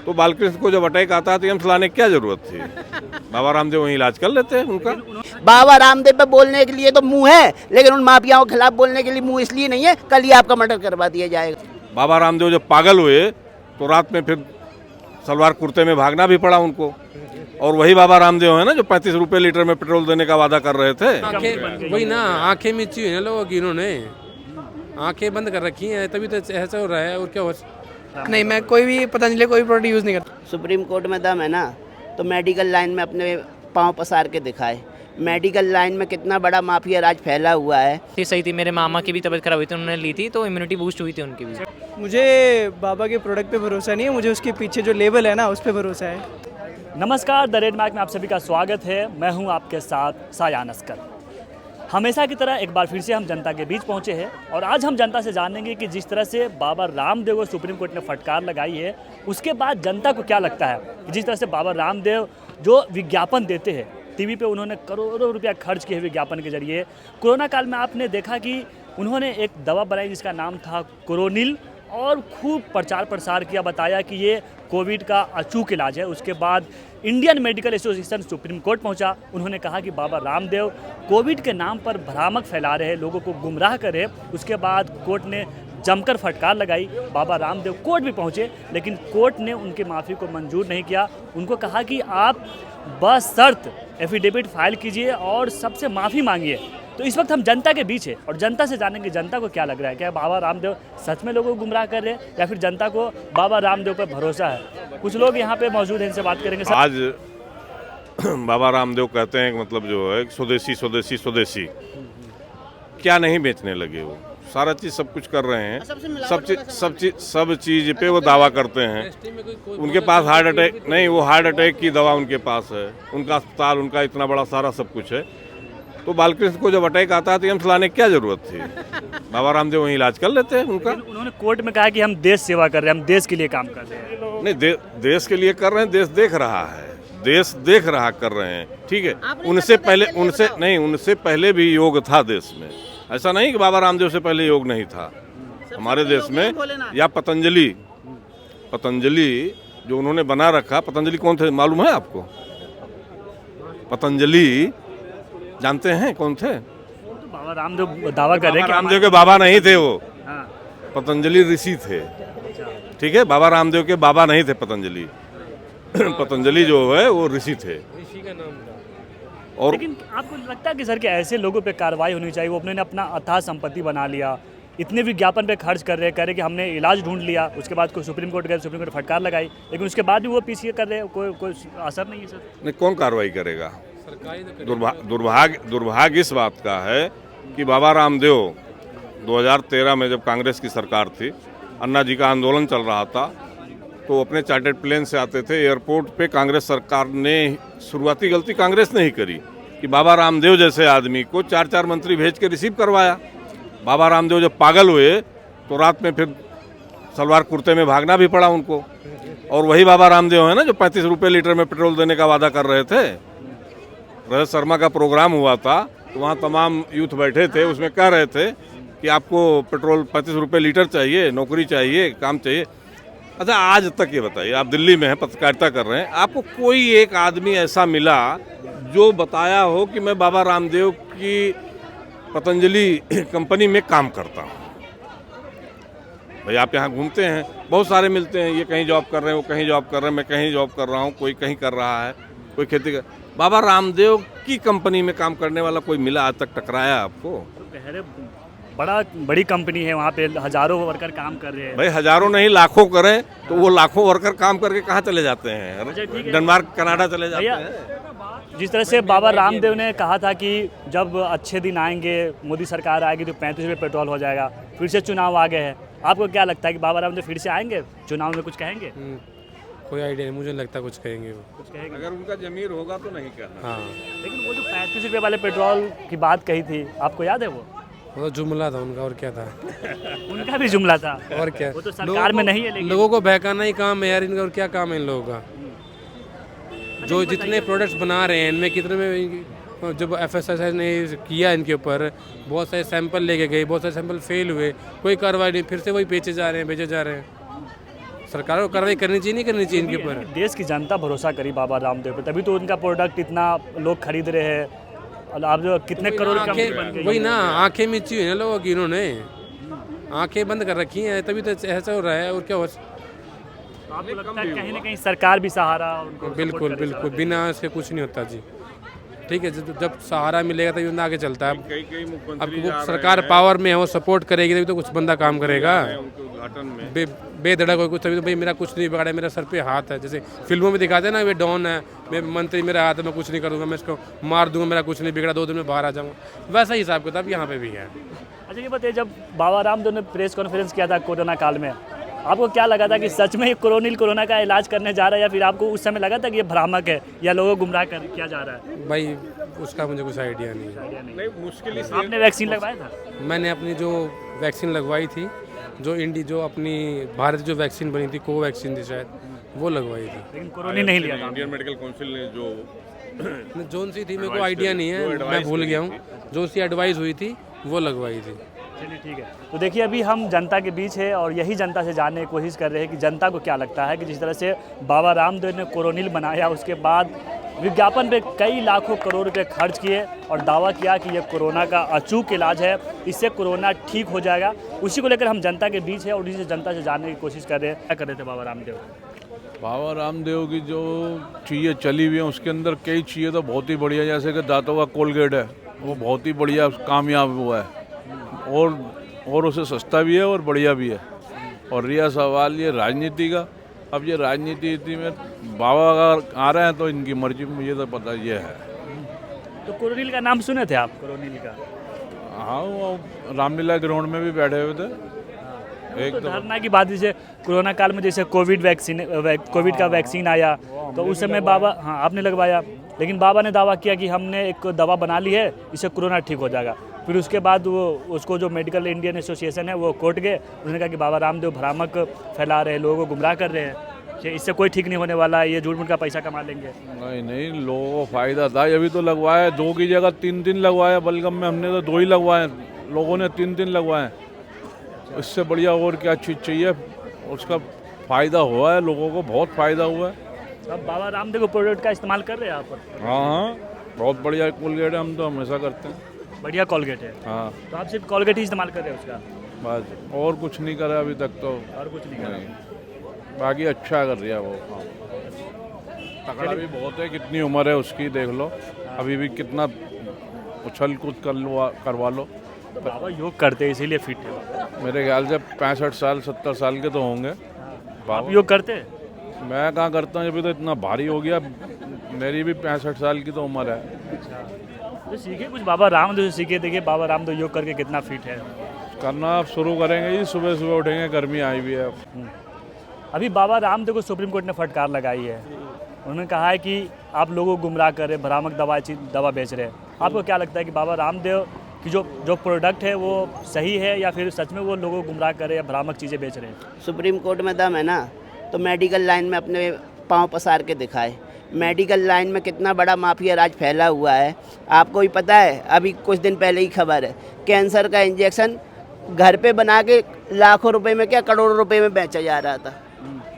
तो बालकृष्ण को जब अटैक आता है तो एम्स लाने की क्या जरूरत थी? बाबा रामदेव वहीं इलाज कर लेते हैं उनका। बाबा रामदेव पे बोलने के लिए तो मुंह है, लेकिन उन माफियाओं के खिलाफ बोलने के लिए मुंह इसलिए नहीं है, कल ही आपका मर्डर करवा दिया जाएगा। बाबा रामदेव जब पागल हुए तो रात में फिर सलवार कुर्ते में भागना भी पड़ा उनको। और वही बाबा रामदेव है ना जो 35 रुपए लीटर में पेट्रोल देने का वादा कर रहे थे। वही ना, आंखें मिची हुई है लोगों की, इन्होंने आंखें बंद कर रखी हैं, तभी तो ऐसा हो रहा है। और क्या हो नहीं, मैं कोई भी पतंजलि कोई प्रोडक्ट यूज़ नहीं करता। सुप्रीम कोर्ट में दम है ना, तो मेडिकल लाइन में अपने पाँव पसार के दिखाए। मेडिकल लाइन में कितना बड़ा माफिया राज फैला हुआ है। ये सही थी, मेरे मामा की भी तबीयत खराब हुई थी, उन्होंने ली थी तो इम्यूनिटी बूस्ट हुई थी उनकी भी। मुझे बाबा के प्रोडक्ट पे भरोसा नहीं है, मुझे उसके पीछे जो लेबल है ना उस पर भरोसा है। नमस्कार, द रेड मार्क में आप सभी का स्वागत है। मैं हूं आपके साथ सायान अस्कर। हमेशा की तरह एक बार फिर से हम जनता के बीच पहुंचे हैं और आज हम जनता से जानेंगे कि जिस तरह से बाबा रामदेव को सुप्रीम कोर्ट ने फटकार लगाई है, उसके बाद जनता को क्या लगता है कि जिस तरह से बाबा रामदेव जो विज्ञापन देते हैं टीवी पे, उन्होंने करोड़ों रुपया खर्च किए विज्ञापन के जरिए। कोरोना काल में आपने देखा कि उन्होंने एक दवा बनाई जिसका नाम था कोरोनिल और खूब प्रचार प्रसार किया, बताया कि ये कोविड का अचूक इलाज है। उसके बाद Indian medical association supreme court पहुंचा। उन्होंने कहा कि बाबा रामदेव कोविड के नाम पर भ्रामक फैला रहे हैं, लोगों को गुमराह कर रहे हैं। उसके बाद कोर्ट ने जमकर फटकार लगाई। बाबा रामदेव कोर्ट भी पहुंचे, लेकिन कोर्ट ने उनके माफ़ी को मंजूर नहीं किया। उनको कहा कि आप बशर्त एफिडेविट फाइल कीजिए और सबसे माफ़ी मांगिए। तो इस वक्त हम जनता के बीच है और जनता से जानेंगे जनता को क्या लग रहा है, क्या बाबा रामदेव सच में लोगों को गुमराह कर रहे हैं या फिर जनता को बाबा रामदेव पर भरोसा है। कुछ लोग यहाँ पे मौजूद हैं, इनसे बात करेंगे। आज बाबा रामदेव कहते हैं कि मतलब जो है स्वदेशी स्वदेशी स्वदेशी, क्या नहीं बेचने लगे? वो सारा चीज़ सब कुछ कर रहे हैं, सब चीज़ पे वो दावा करते हैं। उनके पास हार्ट अटैक नहीं, वो हार्ट अटैक की दवा उनके पास है, उनका अस्पताल, उनका इतना बड़ा सारा सब कुछ है। तो बालकृष्ण को जब अटैक आता है तो एम्स लाने की क्या जरूरत थी? बाबा रामदेव वहीं इलाज कर लेते हैं उनका। उन्होंने कोर्ट में कहा कि हम देश सेवा कर रहे हैं, हम देश के लिए काम कर रहे हैं। नहीं, देश के लिए कर रहे हैं, देश देख रहा है, देश देख रहा कर रहे हैं, ठीक है। उनसे पहले भी योग था देश में। ऐसा नहीं कि बाबा रामदेव से पहले योग नहीं था हमारे देश में। या पतंजलि जो उन्होंने बना रखा, पतंजलि कौन थे मालूम है आपको? पतंजलि जानते हैं कौन थे? तो बाबा रामदेव दावा कर रहे हैं कि रामदेव के बाबा नहीं थे वो, हाँ। पतंजलि ऋषि थे, ठीक है। बाबा रामदेव के बाबा नहीं थे पतंजलि। पतंजलि जो है वो ऋषि थे। और लेकिन आपको लगता है कि सर कि ऐसे लोगों पे कार्रवाई होनी चाहिए? वो अपने अपना अथाह संपत्ति बना लिया, इतने विज्ञापन पे खर्च कर रहे हैं, कह रहे कि हमने इलाज ढूंढ लिया, उसके बाद कोई सुप्रीम कोर्ट गए, सुप्रीम कोर्ट फटकार लगाई, लेकिन उसके बाद भी वो पीछे कर रहे हैं, कोई असर नहीं है सर? नहीं, कौन कार्रवाई करेगा? दुर्भाग्य इस बात का है कि बाबा रामदेव 2013 में जब कांग्रेस की सरकार थी, अन्ना जी का आंदोलन चल रहा था, तो अपने चार्टर्ड प्लेन से आते थे एयरपोर्ट पे। कांग्रेस सरकार ने शुरुआती गलती कांग्रेस ने ही करी कि बाबा रामदेव जैसे आदमी को 4 मंत्री भेज के रिसीव करवाया। बाबा रामदेव जब पागल हुए तो रात में फिर सलवार कुर्ते में भागना भी पड़ा उनको। और वही बाबा रामदेव है ना जो 35 रुपए लीटर में पेट्रोल देने का वादा कर रहे थे। रजत शर्मा का प्रोग्राम हुआ था तो वहाँ तमाम यूथ बैठे थे, उसमें कह रहे थे कि आपको पेट्रोल 35 रुपए लीटर चाहिए, नौकरी चाहिए, काम चाहिए। अच्छा, आज तक ये बताइए, आप दिल्ली में हैं, पत्रकारिता कर रहे हैं, आपको कोई एक आदमी ऐसा मिला जो बताया हो कि मैं बाबा रामदेव की पतंजलि कंपनी में काम करता हूँ? भाई आप यहाँ घूमते हैं, बहुत सारे मिलते हैं, ये कहीं जॉब कर रहे हैं, वो कहीं जॉब कर रहे हैं, मैं कहीं जॉब कर रहा हूँ, कोई कहीं कर रहा है, कोई खेती कर। बाबा रामदेव की कंपनी में काम करने वाला कोई मिला आज तक? टकराया आपको? बड़ी कंपनी है, वहाँ पे हजारों वर्कर काम कर रहे हैं। भाई हजारों नहीं, लाखों करें तो वो लाखों वर्कर काम करके कहाँ चले जाते हैं? डेनमार्क, कनाडा चले जाते हैं। जिस तरह से बाबा रामदेव ने कहा था कि जब अच्छे दिन आएंगे, मोदी सरकार आएगी तो 35 रुपये पेट्रोल हो जाएगा, फिर से चुनाव आ गए हैं, आपको क्या लगता है कि बाबा रामदेव फिर से आएंगे चुनाव में, कुछ कहेंगे? कोई आइडिया नहीं, मुझे लगता कुछ कहेंगे वो। कुछ कहेंगे अगर उनका जमीर होगा तो नहीं कहना। हाँ, लेकिन वो जो 35 रुपये वाले पेट्रोल की बात कही थी, आपको याद है? वो तो जुमला था उनका, और क्या था? उनका भी जुमला था, और क्या? वो तो सरकार में नहीं है, लेकिन लोगों को बहकाना ही काम है यार इनका, और क्या काम है इन लोगों का? जो जितने प्रोडक्ट्स बना रहे हैं इनमें कितने में, जब FSSAI ने किया इनके ऊपर, बहुत सारे सैंपल लेके गए, बहुत सारे सैंपल फेल हुए, कोई कार्रवाई नहीं, फिर से वही बेचे जा रहे हैं। सरकार को कार्रवाई करनी चाहिए, नहीं करनी चाहिए इनके ऊपर। देश की जनता भरोसा करी बाबा रामदेव पे, तभी तो उनका प्रोडक्ट इतना लोग खरीद रहे हैं। और आप जो कितने करोड़ की कंपनी बन गई वही ना, आंखें मिची हुई है ना लोगों की, इन्होंने आंखें बंद कर रखी हैं, तभी तो ऐसा हो रहा है। और क्या हो, तो आपको लगता है कहीं ना कहीं सरकार भी सहारा उनको support बिल्कुल करे बिल्कुल, साथ? बिना इसके कुछ नहीं होता जी। ठीक है, जब सहारा मिलेगा तभी बंदा आगे चलता है। कई अब मुख्यमंत्री वो सरकार पावर में है, वो सपोर्ट करेगी तभी तो कुछ बंदा काम करेगा। उनके उद्घाटन में बेधड़क हो कुछ, तभी तो भाई मेरा कुछ नहीं बिगाड़ा, मेरा सर पे हाथ है। जैसे फिल्मों में दिखाते हैं ना, वे डॉन है, मैं मंत्री मेरा हाथ है, मैं कुछ नहीं करूँगा, मैं इसको मार दूंगा, मेरा कुछ नहीं बिगड़ा, 2 दिन में बाहर आ जाऊँगा। वैसा ही हिसाब किताब यहाँ पे भी है। अच्छा ये बताइए, जब बाबा रामदेव ने प्रेस कॉन्फ्रेंस किया था कोरोना काल में, आपको क्या लगा था कि सच में ये कोरोना का इलाज करने जा रहा है, या फिर आपको उस समय लगा था कि ये भ्रामक है या लोगों को गुमराह किया जा रहा है? भाई उसका मुझे कुछ आइडिया नहीं है। नहीं, मुश्किल ही आपने वैक्सीन लगवाया था? मैंने अपनी जो वैक्सीन लगवाई थी, जो अपनी भारत जो वैक्सीन बनी थी, कोवैक्सीन थी शायद, वो लगवाई थी। लेकिन कोरोना नहीं लिया था। इंडियन मेडिकल काउंसिल ने जो जोन सी थी मेरे को आइडिया नहीं है, मैं भूल गया हूँ। जो सी एडवाइस हुई थी वो लगवाई थी। चलिए ठीक है, तो देखिए अभी हम जनता के बीच है और यही जनता से जानने की कोशिश कर रहे हैं कि जनता को क्या लगता है कि जिस तरह से बाबा रामदेव ने कोरोनिल बनाया, उसके बाद विज्ञापन पे कई लाखों करोड़ रुपए खर्च किए और दावा किया कि यह कोरोना का अचूक इलाज है, इससे कोरोना ठीक हो जाएगा। उसी को लेकर हम जनता के बीच है और उसी से जनता से जानने की कोशिश कर रहे हैं। क्या कर रहे थे बाबा रामदेव? बाबा रामदेव की जो चीज़ें चली हुई हैं उसके अंदर कई चीज़ें तो बहुत ही बढ़िया, जैसे कि दांतों का कोलगेट है, वो बहुत ही बढ़िया कामयाब हुआ है और उसे सस्ता भी है और बढ़िया भी है। और रिया सवाल ये राजनीति का, अब ये राजनीति में बाबा अगर आ रहे हैं तो इनकी मर्जी, मुझे तो पता ये है। तो कोरोनिल का नाम सुने थे आप? कोरोनिल का हाँ, वो रामलीला ग्राउंड में भी बैठे हुए थे। एक तो धरना की बात, जैसे कोरोना काल में जैसे कोविड का वैक्सीन आया तो उस समय बाबा, हाँ आपने लगवाया, लेकिन बाबा ने दावा किया कि हमने एक दवा बना ली है, इससे कोरोना ठीक हो जाएगा। फिर उसके बाद वो उसको जो मेडिकल इंडियन एसोसिएशन है वो कोर्ट गए, उन्होंने कहा कि बाबा रामदेव भ्रामक फैला रहे हैं, लोगों को गुमराह कर रहे हैं, कि इससे कोई ठीक नहीं होने वाला है, ये झूठ मूठ का पैसा कमा लेंगे। नहीं, लोगों को फायदा था, अभी तो लगवाया 2 की जगह 3 लगवाया। बलगम में हमने तो 2 ही लगवाए, लोगों ने 3 लगवाए। इससे बढ़िया और क्या चीज़ चाहिए? उसका फ़ायदा हुआ है, लोगों को बहुत फ़ायदा हुआ है। अब बाबा रामदेव को प्रोडक्ट का इस्तेमाल कर रहे हैं आप? हाँ, बहुत बढ़िया कोलगेट है, हम तो हमेशा करते हैं। बढ़िया कोलगेट है। हाँ, तो आप सिर्फ कोलगेट ही इस्तेमाल कर रहे हैं उसका? बस और कुछ नहीं करा अभी तक तो। और कुछ नहीं कर रहे? बाकी अच्छा कर रहा है वो। तगड़ा भी बहुत है, कितनी उम्र है उसकी देख लो, अभी भी कितना उछल कूद करवा लो। तो बाबा योग करते हैं इसीलिए फिट है। मेरे ख्याल से 65 साल 70 साल के तो होंगे। आप योग करते हैं? मैं कहाँ करता हूँ, अभी तो इतना भारी हो गया, मेरी भी 65 साल की तो उम्र है। तो सीखे कुछ बाबा रामदेव से सीखे, देखिए बाबा रामदेव योग करके कितना फिट है। करना शुरू करेंगे जी, सुबह सुबह उठेंगे, गर्मी आई भी है। अभी बाबा रामदेव को सुप्रीम कोर्ट ने फटकार लगाई है, उन्होंने कहा है कि आप लोगों को गुमराह कर रहे, भ्रामक दवा बेच रहे हैं। आपको क्या लगता है कि बाबा रामदेव की जो प्रोडक्ट है वो सही है, या फिर सच में वो लोगों को गुमराह कर रहे हैं या भ्रामक चीज़ें बेच रहे हैं? सुप्रीम कोर्ट में दम है ना, तो मेडिकल लाइन में अपने पाँव पसार के दिखाए। मेडिकल लाइन में कितना बड़ा माफिया राज फैला हुआ है, आपको ही पता है। अभी कुछ दिन पहले ही खबर है, कैंसर का इंजेक्शन घर पे बना के लाखों रुपए में, क्या करोड़ों रुपए में बेचा जा रहा था।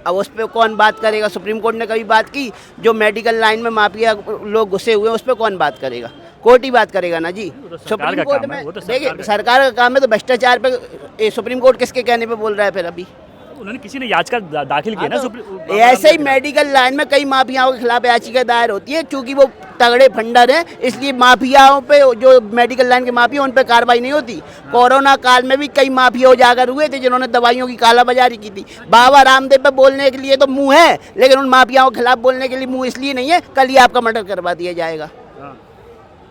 अब उस पर कौन बात करेगा? सुप्रीम कोर्ट ने कभी बात की? जो मेडिकल लाइन में माफिया लोग घुसे हुए हैं उस पर कौन बात करेगा? कोर्ट ही बात करेगा ना जी। सुप्रीम कोर्ट में देखिए, सरकार का काम है, तो भ्रष्टाचार पे सुप्रीम कोर्ट किसके कहने पे बोल रहा है फिर? अभी उन्होंने किसी ने याचिका दाखिल की है ना सुप्रीम। ऐसे ही मेडिकल लाइन में कई माफियाओं के खिलाफ याचिका दायर होती है, क्योंकि वो तगड़े फंडर हैं, इसलिए माफियाओं पे, जो मेडिकल लाइन के माफिया, उन पे कार्रवाई नहीं होती। कोरोना काल में भी कई माफिया उजागर हुए थे जिन्होंने दवाइयों की कालाबाजारी की थी। बाबा रामदेव पे बोलने के लिए तो मुंह है, लेकिन उन माफियाओं के खिलाफ बोलने के लिए मुंह इसलिए नहीं है, कल ही आपका मर्डर करवा दिया जाएगा।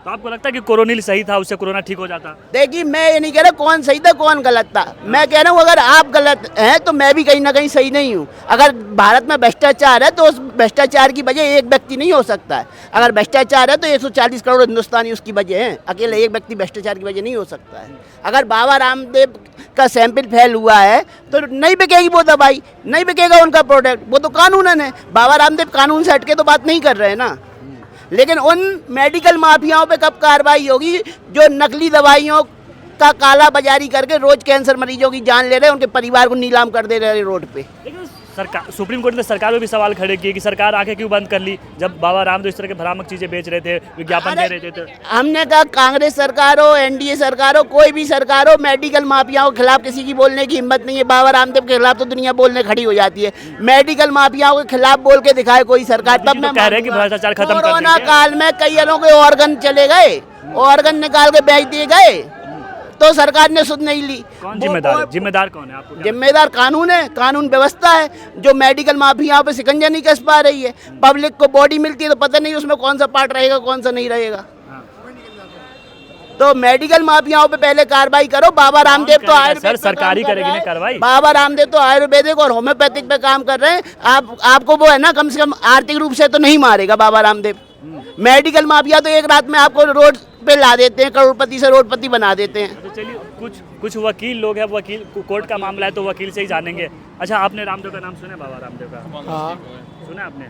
तो आपको लगता है कि कोरोनिल सही था, उससे कोरोना ठीक हो जाता? देखिए, मैं ये नहीं कह रहा कौन सही था कौन गलत था, मैं कह रहा हूँ अगर आप गलत हैं तो मैं भी कहीं ना कहीं सही नहीं हूँ। अगर भारत में भ्रष्टाचार है तो उस भ्रष्टाचार की वजह एक व्यक्ति नहीं हो सकता है। अगर भ्रष्टाचार है तो 140 करोड़ हिंदुस्तानी उसकी वजह है, अकेले एक व्यक्ति भ्रष्टाचार की वजह नहीं हो सकता है। अगर बाबा रामदेव का सैंपल फेल हुआ है तो नहीं बिकेगी वो दवाई, नहीं बिकेगा उनका प्रोडक्ट, वो तो कानूनन है। बाबा रामदेव कानून से हटके तो बात नहीं कर रहे हैं ना। लेकिन उन मेडिकल माफियाओं पे कब कार्रवाई होगी जो नकली दवाइयों का काला बाजारी करके रोज कैंसर मरीजों की जान ले रहे हैं, उनके परिवार को नीलाम कर दे रहे हैं रोड पे? लेकिन सरकार, सुप्रीम कोर्ट ने सरकार पे भी सवाल खड़े किए कि सरकार आंखें क्यों बंद कर ली जब बाबा रामदेव इस तरह के भ्रामक चीजें बेच रहे थे, विज्ञापन दे रहे थे। तो हमने कहा कांग्रेस सरकार हो, एनडीए सरकार हो, कोई भी सरकार हो, मेडिकल माफियाओं के खिलाफ किसी की बोलने की हिम्मत नहीं है। बाबा रामदेव के खिलाफ तो दुनिया बोलने खड़ी हो जाती है, मेडिकल माफियाओं के खिलाफ बोल के दिखाए कोई सरकार, तब मैं कह रहे हैं कि भ्रष्टाचार खत्म कर कोरोना देंगे। काल में कई जनों के ऑर्गन चले गए, ऑर्गन निकाल के बेच दिए गए, तो सरकार ने सुध नहीं ली। कौन जिम्मेदार है? जिम्मेदार कौन है आपको क्या जिम्मेदार कानून है, कानून व्यवस्था है जो मेडिकल माफियाओं पे शिकंजा नहीं कस पा रही है। पब्लिक को बॉडी मिलती है तो पता नहीं उसमें कौन सा पार्ट रहेगा कौन सा नहीं रहेगा। तो मेडिकल माफियाओं पे पहले कार्रवाई करो। बाबा रामदेव तो सर, सरकारी करेगी ना कार्रवाई। बाबा रामदेव तो आयुर्वेदिक और होम्योपैथिक पे काम कर रहे हैं। आपको वो है ना, कम से कम आर्थिक रूप से तो नहीं मारेगा बाबा रामदेव। मेडिकल माफिया तो एक रात में आपको रोड पे ला देते हैं, करोड़पति से रोडपति बना देते हैं। तो चलिए, कुछ वकील लोग हैं, वकील कोर्ट का मामला है तो वकील से ही जानेंगे। अच्छा, आपने रामदेव का नाम सुना है? बाबा रामदेव का हाँ। सुना आपने?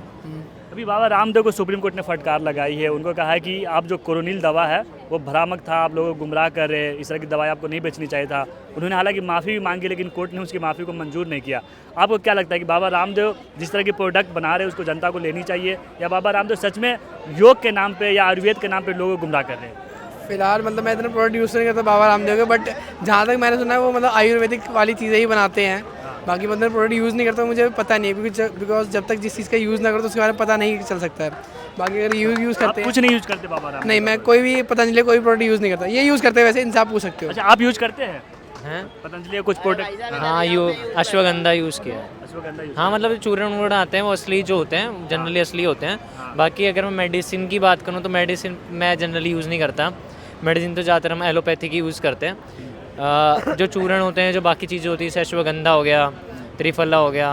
अभी बाबा रामदेव को सुप्रीम कोर्ट ने फटकार लगाई है। उनको कहा है कि आप जो कोरोनिल दवा है वो भ्रामक था, आप लोगों को गुमराह कर रहे हैं, इस तरह की दवाई आपको नहीं बेचनी चाहिए था। उन्होंने हालांकि माफ़ी भी मांगी लेकिन कोर्ट ने उसकी माफ़ी को मंजूर नहीं किया। आपको क्या लगता है कि बाबा रामदेव जिस तरह की प्रोडक्ट बना रहे हैं उसको जनता को लेनी चाहिए, या बाबा रामदेव सच में योग के नाम पर या आयुर्वेद के नाम पर लोगों को गुमराह कर रहे हैं? फिलहाल मतलब मैं इतना प्रोडक्ट यूज़ नहीं करता बाबा रामदेव के, बट जहाँ तक मैंने सुना है वो मतलब आयुर्वेदिक वाली चीज़ें ही बनाते हैं। बाकी मतलब प्रोडक्ट यूज़ नहीं करता, मुझे पता नहीं है, क्योंकि बिकॉज जब तक जिस चीज़ का यूज़ ना करो तो उसके बारे में पता नहीं चल सकता है। बाकी अगर यूज़ करते हैं, कुछ नहीं यूज़ करते बाबा रामदेव? नहीं, मैं कोई भी पतंजलि कोई प्रोडक्ट यूज़ नहीं करता। ये यूज़ करते हैं वैसे, इनसे आप पूछ सकते हो। अच्छा, आप यूज़ करते हैं पतंजलि का कुछ प्रोडक्ट? हाँ, अश्वगंधा यूज़ किया है। अश्वगंधा यूज़? हाँ, मतलब चूर्ण वूर्ण आते हैं वो असली जो होते हैं, जनरली असली होते हैं। बाकी अगर मैं मेडिसिन की बात करूँ तो मेडिसिन मैं जनरली यूज़ नहीं करता। मेडिसिन तो ज़्यादातर हम एलोपैथिक ही यूज़ करते हैं। जो चूर्ण होते हैं, जो बाकी चीज़ें होती है, जैसे अश्वगंधा हो गया, त्रिफला हो गया,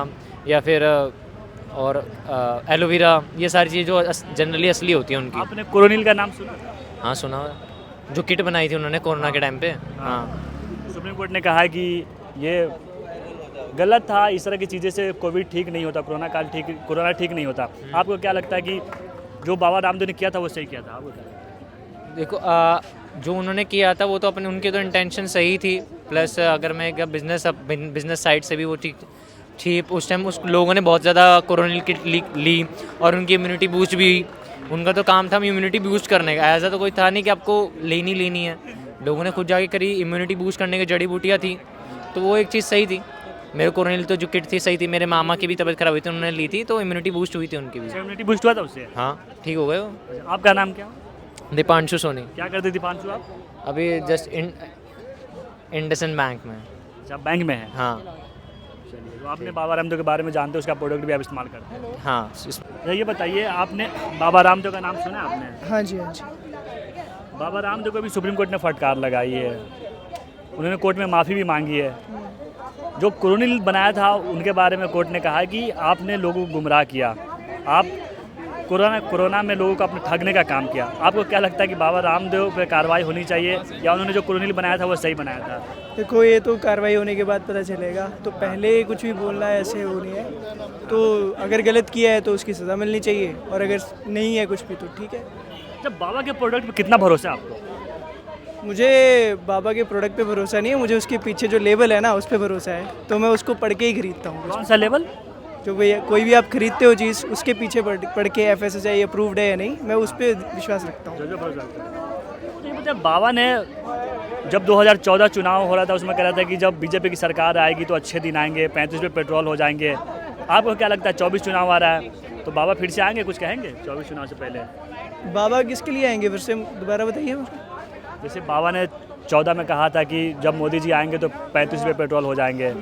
या फिर और एलोवेरा, ये सारी चीज़ें जो जनरली असली होती हैं उनकी। आपने कोरोनिल का नाम सुना? हाँ, सुना हुआ है। जो किट बनाई थी उन्होंने कोरोना के टाइम पे। हाँ, सुप्रीम कोर्ट ने कहा है कि ये गलत था, इस तरह की चीज़ें से कोविड ठीक नहीं होता, कोरोना ठीक नहीं होता। आपको क्या लगता है कि जो बाबा रामदेव ने किया था वो सही किया था? आप बताइए। देखो, जो उन्होंने किया था वो तो अपने उनकी तो इंटेंशन सही थी। प्लस अगर मैं बिजनेस साइड से भी वो ठीक उस टाइम उस लोगों ने बहुत ज़्यादा कोरोनिल किट ली और उनकी इम्यूनिटी बूस्ट भी। उनका तो काम था इम्यूनिटी बूस्ट करने का, ऐसा तो कोई था नहीं कि आपको लेनी है। लोगों ने खुद जाके करी, इम्यूनिटी बूस्ट करने की जड़ी बूटियाँ थी, तो वो एक चीज़ सही थी। मेरे कोरोनिल तो जो किट थी सही थी। मेरे मामा की भी तबीयत खराब हुई थी, उन्होंने ली थी तो इम्यूनिटी बूस्ट हुई थी उनकी भी। इम्यूनिटी बूस्ट हुआ था उससे? हाँ, ठीक हो गए वो। आपका नाम क्या? दीपांशु सोनी। क्या करते दीपांशु आप? अभी जस्ट इंडसइंड बैंक में। अच्छा, बैंक में है? हाँ। चलिए, तो आपने बाबा रामदेव के बारे में जानते हो, उसका प्रोडक्ट भी आप इस्तेमाल करते हैं? हाँ। अच्छा, ये बताइए, आपने बाबा रामदेव का नाम सुना है आपने? हाँ जी, हाँ जी। बाबा रामदेव को भी सुप्रीम कोर्ट ने फटकार लगाई है। उन्होंने कोर्ट में माफ़ी भी मांगी है। जो कोरोनिल बनाया था उनके बारे में कोर्ट ने कहा है कि आपने लोगों को गुमराह किया, आप कोरोना में लोगों को अपने ठगने का काम किया। आपको क्या लगता है कि बाबा रामदेव पे कार्रवाई होनी चाहिए, या उन्होंने जो कोरोनिल बनाया था वो सही बनाया था? देखो, ये तो कार्रवाई होने के बाद पता चलेगा, तो पहले कुछ भी बोलना है ऐसे हो नहीं है। तो अगर गलत किया है तो उसकी सज़ा मिलनी चाहिए, और अगर नहीं है कुछ भी तो ठीक है। जब बाबा के प्रोडक्ट पे कितना भरोसा है आपको? मुझे बाबा के प्रोडक्ट पे भरोसा नहीं है, मुझे उसके पीछे जो लेबल है ना उस पर भरोसा है, तो मैं उसको पढ़ के ही खरीदता हूँ। कौन सा लेवल? जो भैया कोई भी आप खरीदते हो चीज़, उसके पीछे पढ़ के FSSAI अप्रूव्ड है या नहीं, मैं उस पर विश्वास रखता हूँ। ये मतलब बाबा ने जब 2014 चुनाव हो रहा था उसमें कह रहा था कि जब बीजेपी की सरकार आएगी तो अच्छे दिन आएंगे, 35 पे पेट्रोल हो जाएंगे। आपको क्या लगता है 24 चुनाव आ रहा है तो बाबा फिर से आएंगे? कुछ कहेंगे 24 चुनाव से पहले? बाबा किसके लिए आएंगे फिर से, दोबारा बताइए मुझे। जैसे बाबा ने 14 में कहा था कि जब मोदी जी आएंगे तो 35 पे पेट्रोल हो जाएंगे,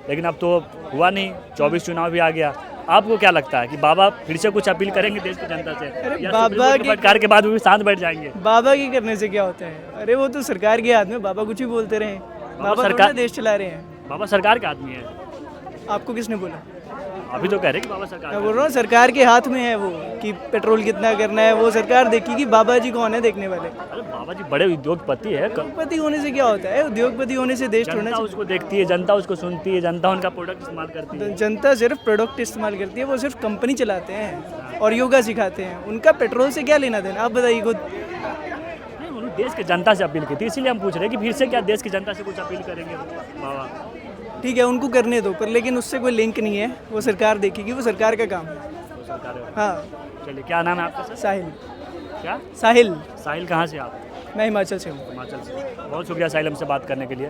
लेकिन अब तो हुआ नहीं, 24 चुनाव भी आ गया। आपको क्या लगता है कि बाबा फिर से कुछ अपील करेंगे देश की जनता से, या बाबा की फटकार के बाद वो भी शांत बैठ जाएंगे? बाबा की करने से क्या होता है? अरे वो तो सरकार के हाथ में, बाबा कुछ भी बोलते रहे। बाबा सरकार देश चला रहे हैं। बाबा सरकार के आदमी है। आपको किसने बोला? अभी तो कह रहे कि बाबा सरकार। मैं बोल रहा हूँ सरकार के हाथ में है वो, कि पेट्रोल कितना करना है वो सरकार देखेगी। बाबा जी कौन है देखने वाले? अरे बाबा जी बड़े उद्योगपति है। उद्योगपति होने से क्या होता है? उद्योगपति होने से देश थोड़ा उसको देखती है, जनता उसको सुनती है, जनता उनका प्रोडक्ट इस्तेमाल करती है। जनता सिर्फ प्रोडक्ट इस्तेमाल करती है, वो सिर्फ कंपनी चलाते हैं और योगा सिखाते हैं। उनका पेट्रोल से क्या लेना देना, आप बताइए खुद। नहीं, उन्होंने देश के जनता से अपील की थी, इसीलिए हम पूछ रहे हैं कि फिर से क्या देश की जनता से कुछ अपील करेंगे बाबा? ठीक है उनको करने दो, पर लेकिन उससे कोई लिंक नहीं है, वो सरकार देखेगी, वो सरकार का काम है। हाँ। चलिए, क्या नाम है आपका सर? साहिल। क्या? साहिल। साहिल कहाँ से आप? मैं हिमाचल से हूँ। हिमाचल से। बहुत शुक्रिया साहिल हमसे बात करने के लिए।